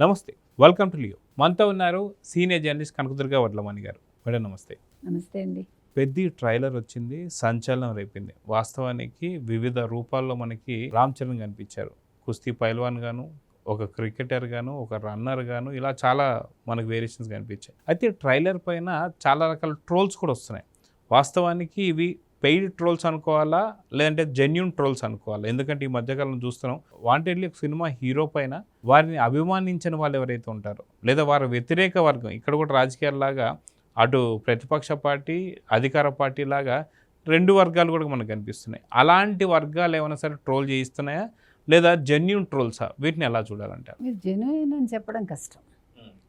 నమస్తే, welcome to Leo. మనతో ఉన్నారు సీనియర్ జర్నలిస్ట్ కనకదుర్గ వడ్లమణి గారు. మేడం నమస్తే. నమస్తే అండి. పెద్ద ట్రైలర్ వచ్చింది, సంచలనం రేపింది. వాస్తవానికి వివిధ రూపాల్లో మనకి రామ్ చరణ్ కనిపించారు. కుస్తీ పైల్వాన్ గాను, ఒక క్రికెటర్ గాను, ఒక రన్నర్ గాను, ఇలా చాలా మనకు వేరియేషన్స్ కనిపించాయి. అయితే ట్రైలర్ పైన చాలా రకాల ట్రోల్స్ కూడా వస్తున్నాయి. వాస్తవానికి ఇవి పెయిడ్ ట్రోల్స్ అనుకోవాలా, లేదంటే జెన్యూన్ ట్రోల్స్ అనుకోవాలా? ఎందుకంటే ఈ మధ్యకాలం చూస్తున్నాం, వాంటెడ్లీ సినిమా హీరో పైన వారిని అభిమానించిన వాళ్ళు ఎవరైతే ఉంటారో, లేదా వారి వ్యతిరేక వర్గం, ఇక్కడ కూడా రాజకీయాల్లాగా అటు ప్రతిపక్ష పార్టీ, అధికార పార్టీ లాగా రెండు వర్గాలు కూడా మనకు కనిపిస్తున్నాయి. అలాంటి వర్గాలు ఏమైనా సరే ట్రోల్ చేయిస్తున్నాయా, లేదా జెన్యూన్ ట్రోల్సా? వీటిని ఎలా చూడాలంటారు? మీరు జెన్యున్ అని చెప్పడం కష్టం.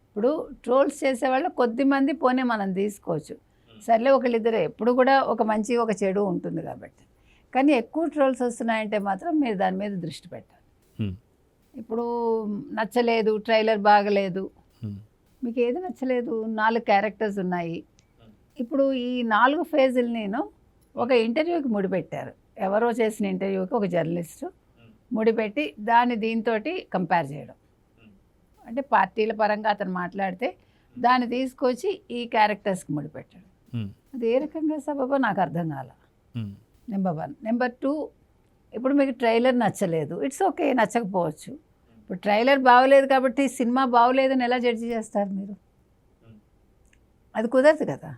ఇప్పుడు ట్రోల్స్ చేసేవాళ్ళు కొద్దిమంది పోనే మనం తీసుకోవచ్చు, సర్లే ఒకళ్ళిద్దరే, ఎప్పుడు కూడా ఒక మంచి ఒక చెడు ఉంటుంది కాబట్టి. కానీ ఎక్కువ ట్రోల్స్ వస్తున్నాయంటే మాత్రం మీరు దాని మీద దృష్టి పెట్టాలి. ఇప్పుడు నచ్చలేదు, ట్రైలర్ బాగలేదు, మీకు ఏది నచ్చలేదు? 4 క్యారెక్టర్స్ ఉన్నాయి. ఇప్పుడు ఈ 4 ఫేజులు నేను ఒక ఇంటర్వ్యూకి ముడిపెట్టారు. ఎవరో చేసిన ఇంటర్వ్యూకి ఒక జర్నలిస్టు ముడిపెట్టి దాన్ని దీంతో కంపేర్ చేయడం. అంటే పార్టీల పరంగా అతను మాట్లాడితే దాన్ని తీసుకొచ్చి ఈ క్యారెక్టర్స్కి ముడిపెట్టాడు. అది ఏ రకంగా సబబో నాకు అర్థం కాల. నెంబర్ 1. నెంబర్ 2, ఇప్పుడు మీకు ట్రైలర్ నచ్చలేదు, ఇట్స్ ఓకే, నచ్చకపోవచ్చు. ఇప్పుడు ట్రైలర్ బాగోలేదు కాబట్టి సినిమా బాగోలేదని ఎలా జడ్జి చేస్తారు మీరు? అది కుదరదు కదా.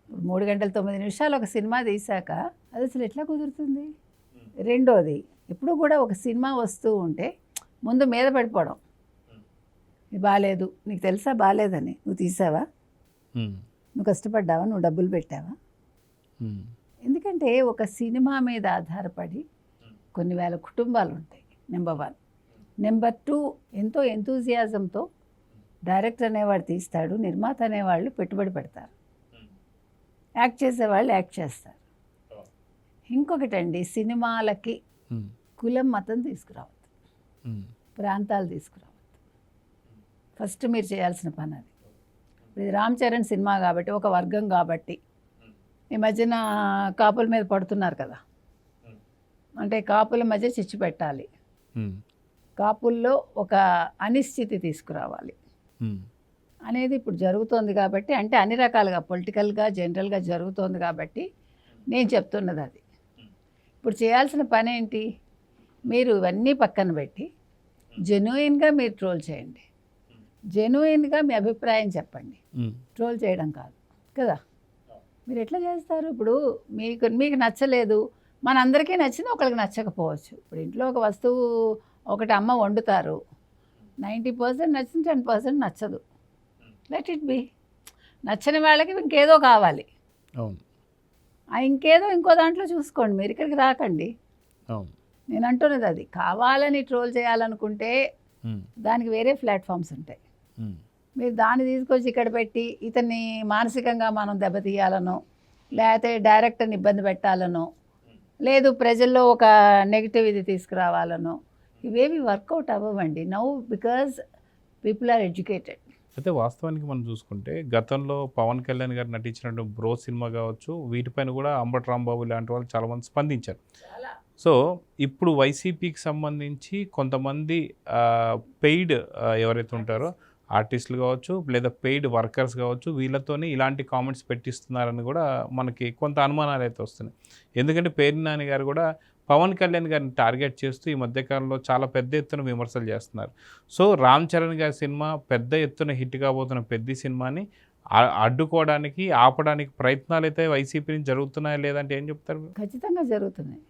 ఇప్పుడు 3 గంటల 9 నిమిషాలు ఒక సినిమా తీశాక అది అసలు ఎట్లా కుదురుతుంది? రెండోది, ఎప్పుడు కూడా ఒక సినిమా వస్తూ ఉంటే ముందు మీద పడిపోవడం, ఇది బాగాలేదు, నీకు తెలుసా బాగాలేదని, నువ్వు తీసావా, నువ్వు కష్టపడ్డావా, నువ్వు డబ్బులు పెట్టావా? ఎందుకంటే ఒక సినిమా మీద ఆధారపడి కొన్ని వేల కుటుంబాలు ఉంటాయి. నెంబర్ 1. నెంబర్ 2, ఎంతో ఎంతూజియాజంతో డైరెక్టర్ అనేవాడు తీస్తాడు, నిర్మాత అనేవాళ్ళు పెట్టుబడి పెడతారు, యాక్ట్ చేసేవాళ్ళు యాక్ట్ చేస్తారు. ఇంకొకటండి, సినిమాలకి కులం మతం తీసుకురావద్దు, ప్రాంతాలు తీసుకురావద్దు. ఫస్ట్ మీరు చేయాల్సిన పని అది. ఇప్పుడు ఇది రామ్ చరణ్ సినిమా కాబట్టి, ఒక వర్గం కాబట్టి, ఈ మధ్యన కాపుల మీద పడుతున్నారు కదా, అంటే కాపుల మధ్య చిచ్చు పెట్టాలి, కాపుల్లో ఒక అనిశ్చితి తీసుకురావాలి అనేది ఇప్పుడు జరుగుతోంది కాబట్టి, అంటే అన్ని రకాలుగా పొలిటికల్గా జనరల్గా జరుగుతోంది కాబట్టి నేను చెప్తున్నది అది. ఇప్పుడు చేయాల్సిన పని ఏంటి? మీరు ఇవన్నీ పక్కన పెట్టి జెన్యూన్గా మీరు ట్రోల్ చేయండి, జెన్యూన్గా మీ అభిప్రాయం చెప్పండి, ట్రోల్ చేయడం కాదు కదా. మీరు ఎట్లా చేస్తారు? ఇప్పుడు మీకు నచ్చలేదు, మనందరికీ నచ్చింది, ఒకరికి నచ్చకపోవచ్చు. ఇప్పుడు ఇంట్లో ఒక వస్తువు ఒకటి అమ్మ వండుతారు, 90% నచ్చింది, 10% నచ్చదు. Let it be. నచ్చని వాళ్ళకి ఇంకేదో కావాలి, ఇంకేదో ఇంకో దాంట్లో చూసుకోండి, మీరు ఇక్కడికి రాకండి. నేను అంటున్నది అది. కావాలని ట్రోల్ చేయాలనుకుంటే దానికి వేరే ప్లాట్ఫామ్స్ ఉంటాయి. మీరు దాన్ని తీసుకొచ్చి ఇక్కడ పెట్టి ఇతన్ని మానసికంగా మనం దెబ్బతీయాలనో, లేకపోతే డైరెక్టర్ని ఇబ్బంది పెట్టాలనో, లేదు ప్రజల్లో ఒక నెగిటివ్ ఇది తీసుకురావాలనో, ఇవేవి వర్కౌట్ అవ్వండి now, because people are educated. అయితే వాస్తవానికి మనం చూసుకుంటే గతంలో పవన్ కళ్యాణ్ గారు నటించినట్టు బ్రో సినిమా కావచ్చు, వీటిపైన కూడా అంబటి రాంబాబు లాంటి వాళ్ళు చాలామంది స్పందించారు. సో ఇప్పుడు వైసీపీకి సంబంధించి కొంతమంది పెయిడ్ ఎవరైతే ఉంటారో ఆర్టిస్టులు కావచ్చు, లేదా పెయిడ్ వర్కర్స్ కావచ్చు, వీళ్ళతోనే ఇలాంటి కామెంట్స్ పెట్టిస్తున్నారని కూడా మనకి కొంత అనుమానాలు అయితే వస్తున్నాయి. ఎందుకంటే పేర్ని నాని గారు కూడా పవన్ కళ్యాణ్ గారిని టార్గెట్ చేస్తూ ఈ మధ్యకాలంలో చాలా పెద్ద ఎత్తున విమర్శలు చేస్తున్నారు. సో రామ్ చరణ్ గారి సినిమా పెద్ద ఎత్తున హిట్ కాబోతున్న పెద్ద సినిమాని అడ్డుకోవడానికి, ఆపడానికి ప్రయత్నాలు అయితే వైసీపీ నుంచి జరుగుతున్నాయా లేదంటే ఏం చెప్తారు? ఖచ్చితంగా జరుగుతున్నాయి.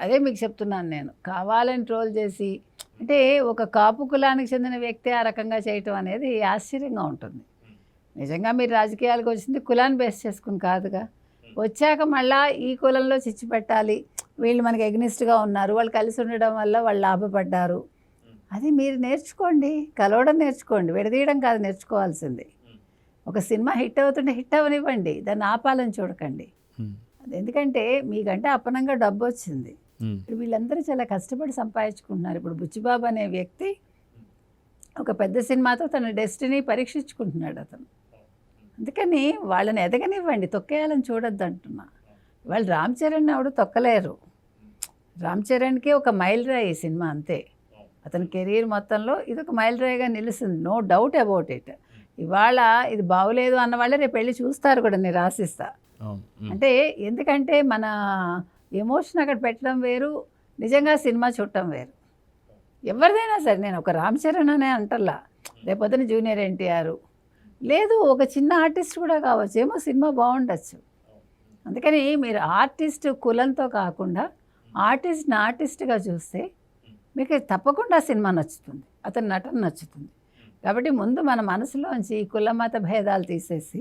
అదే మీకు చెప్తున్నాను నేను. కావాలని ట్రోల్ చేసి, అంటే ఒక కాపు కులానికి చెందిన వ్యక్తి ఆ రకంగా చేయటం అనేది ఆశ్చర్యంగా ఉంటుంది. నిజంగా మీరు రాజకీయాలకు వచ్చింది కులాన్ని బేస్ చేసుకుని కాదుగా. వచ్చాక మళ్ళీ ఈ కులంలో చిచ్చు పెట్టాలి, వీళ్ళు మనకి ఎగ్నిస్ట్గా ఉన్నారు, వాళ్ళు కలిసి ఉండడం వల్ల వాళ్ళు లాభపడ్డారు, అది మీరు నేర్చుకోండి, కలవడం నేర్చుకోండి, విడదీయడం కాదు నేర్చుకోవాల్సింది. ఒక సినిమా హిట్ అవుతుంటే హిట్ అవనివ్వండి, దాన్ని ఆపాలని చూడకండి. ఎందుకంటే మీకంటే అప్పనంగా డబ్బు వచ్చింది, ఇప్పుడు వీళ్ళందరూ చాలా కష్టపడి సంపాదించుకుంటున్నారు. ఇప్పుడు బుచ్చిబాబు అనే వ్యక్తి ఒక పెద్ద సినిమాతో తన డెస్టినీ పరీక్షించుకుంటున్నాడు అతను. అందుకని వాళ్ళని ఎదగనివ్వండి, తొక్కేయాలని చూడొద్దు అంటున్నా. వాళ్ళు రామ్ చరణ్ ఎవడు తొక్కలేరు. రామ్ చరణ్కి ఒక మైలురాయి ఈ సినిమా అంతే. అతని కెరీర్ మొత్తంలో ఇది ఒక మైలురాయిగా నిలుస్తుంది, నో డౌట్ అబౌట్ ఇట్. ఇవాళ ఇది బాగోలేదు అన్న వాళ్ళే రేపు వెళ్ళి చూస్తారు కూడా, నేను రాసిస్తా. అంటే ఎందుకంటే మన ఎమోషన్ అక్కడ పెట్టడం వేరు, నిజంగా సినిమా చూడటం వేరు. ఎవరిదైనా సరే, నేను ఒక రామ్ చరణ్ అనే అంటల్లా, రేపొద్దున జూనియర్ ఎన్టీఆర్ లేదు, ఒక చిన్న ఆర్టిస్ట్ కూడా కావచ్చు, ఏమో సినిమా బాగుండొచ్చు. అందుకని మీరు ఆర్టిస్ట్ కులంతో కాకుండా ఆర్టిస్ట్ని ఆర్టిస్ట్గా చూస్తే మీకు తప్పకుండా సినిమా నచ్చుతుంది, అతని నటన నచ్చుతుంది. కాబట్టి ముందు మన మనసులోంచి ఈ కుల మత భేదాలు తీసేసి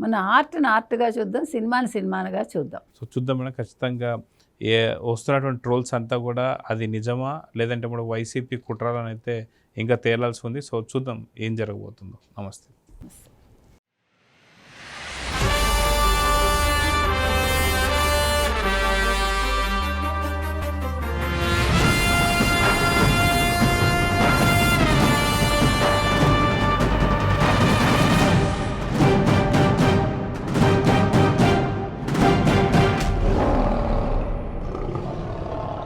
మన ఆర్ట్ని ఆర్ట్గా చూద్దాం, సినిమాని సినిమాగా చూద్దాం. సో చూద్దాం మేడం, ఖచ్చితంగా వస్తున్నటువంటి ట్రోల్స్ అంతా కూడా అది నిజమా లేదంటే ఇప్పుడు వైసీపీ కుట్రాలని అయితే ఇంకా తేలాల్సి ఉంది. సో చూద్దాం ఏం జరగబోతుందో. నమస్తే.